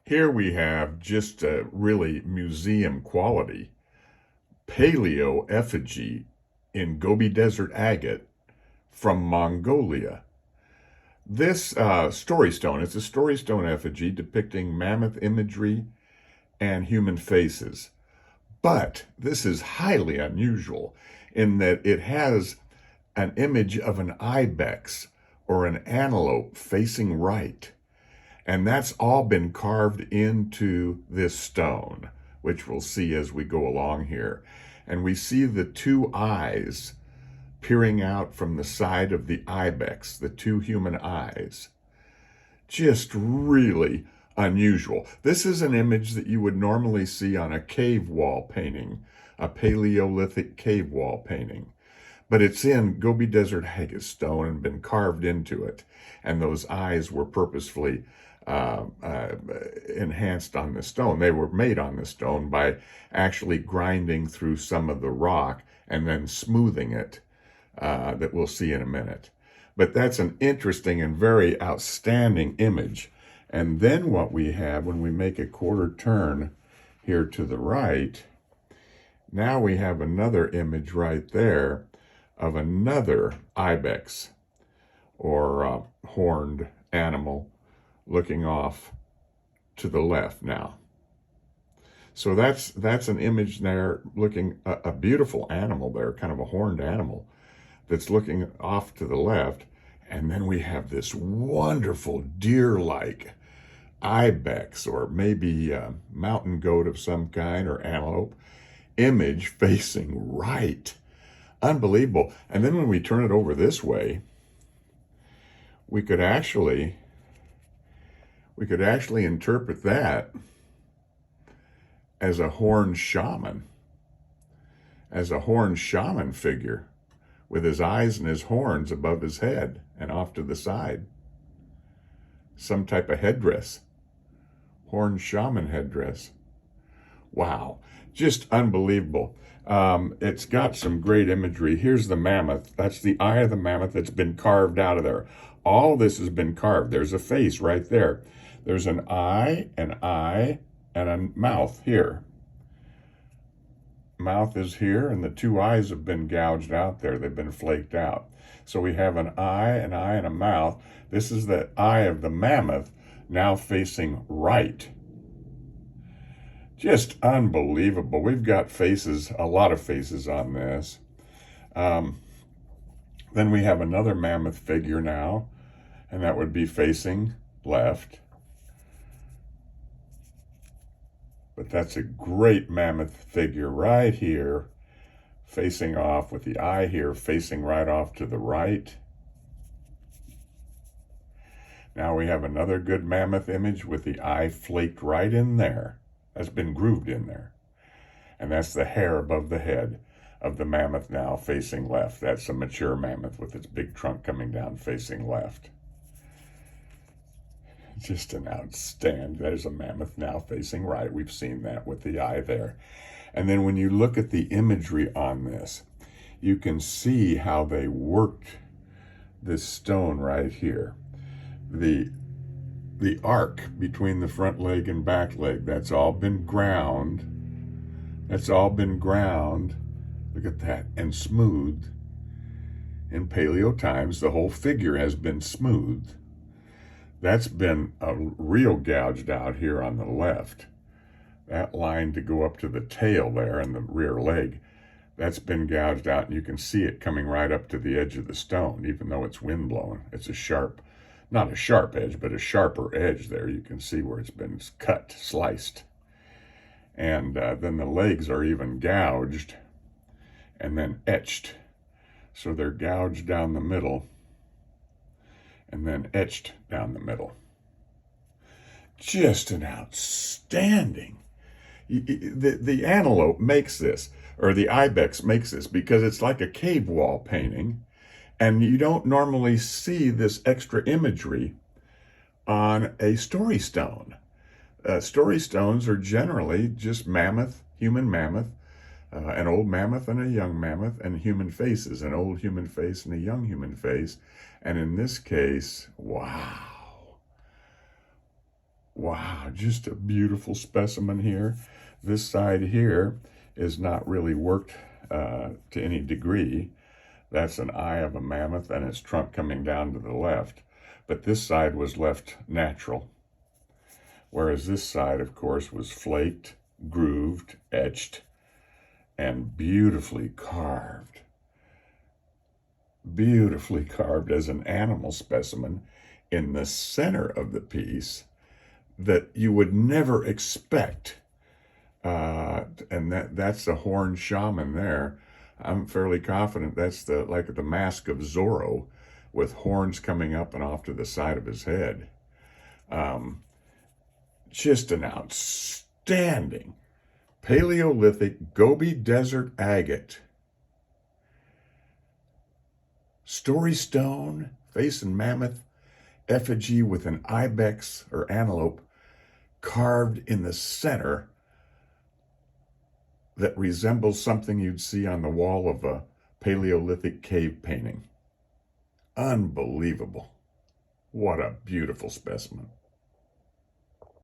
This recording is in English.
Here we have just a really museum quality Paleo effigy in Gobi Desert agate from Mongolia. This Story Stone, it's a Story Stone effigy depicting mammoth imagery and human faces. But this is highly unusual in that it has an image of an ibex or an antelope facing right. And that's all been carved into this stone, which we'll see as we go along here. And we see the two eyes peering out from the side of the ibex, the two human eyes. Just really unusual. This is an image that you would normally see on a cave wall painting, a Paleolithic cave wall painting. But it's in Gobi Desert agate stone and been carved into it. And those eyes were purposefully enhanced on the stone. They were made on the stone by actually grinding through some of the rock and then smoothing it, that we'll see in a minute. But that's an interesting and very outstanding image. And then what we have when we make a quarter turn here to the right, now we have another image right there of another ibex or horned animal looking off to the left now. So that's an image there looking, a beautiful animal there, kind of a horned animal that's looking off to the left. And then we have this wonderful deer-like ibex or maybe a mountain goat of some kind or antelope image facing right. Unbelievable. And then when we turn it over this way, we could actually interpret that as a horned shaman, figure with his eyes and his horns above his head and off to the side. Some type of headdress, horned shaman headdress. Wow, just unbelievable. It's got some great imagery. Here's the mammoth. That's the eye of the mammoth that's been carved out of there. All this has been carved. There's a face right there. There's an eye, and a mouth here. Mouth is here, and the two eyes have been gouged out there. They've been flaked out. So we have an eye, and a mouth. This is the eye of the mammoth, now facing right. Just unbelievable. We've got faces, a lot of faces on this. Then we have another mammoth figure now, and that would be facing left. But that's a great mammoth figure right here, facing off with the eye here, facing right off to the right. Now we have another good mammoth image with the eye flaked right in there. That's been grooved in there. And that's the hair above the head of the mammoth now facing left. That's a mature mammoth with its big trunk coming down facing left. Just an outstanding. There's a mammoth now facing right. We've seen that with the eye there. And then when you look at the imagery on this, you can see how they worked this stone right here. The arc between the front leg and back leg, that's all been ground. That's all been ground. Look at that. And smoothed. In Paleo times, the whole figure has been smoothed. That's been real gouged out here on the left. That line to go up to the tail there and the rear leg, that's been gouged out, and you can see it coming right up to the edge of the stone, even though it's wind-blown. It's a sharp, not a sharp edge, but a sharper edge there. You can see where it's been cut, sliced. And then the legs are even gouged and then etched. So they're gouged down the middle and then etched down the middle. Just an outstanding. The antelope makes this, or the ibex makes this, because it's like a cave wall painting, and you don't normally see this extra imagery on a story stone. Story stones are generally just mammoth, human mammoth, an old mammoth and a young mammoth, and human faces, an old human face and a young human face. And in this case, wow. Wow, just a beautiful specimen here. This side here is not really worked to any degree. That's an eye of a mammoth and its trunk coming down to the left. But this side was left natural. Whereas this side, of course, was flaked, grooved, etched, and beautifully carved. Beautifully carved as an animal specimen in the center of the piece that you would never expect. And that's the horned shaman there. I'm fairly confident that's like the mask of Zorro with horns coming up and off to the side of his head. Just an outstanding Paleolithic Gobi Desert agate. Story Stone facing Mammoth effigy with an ibex or antelope carved in the center that resembles something you'd see on the wall of a Paleolithic cave painting. Unbelievable. What a beautiful specimen.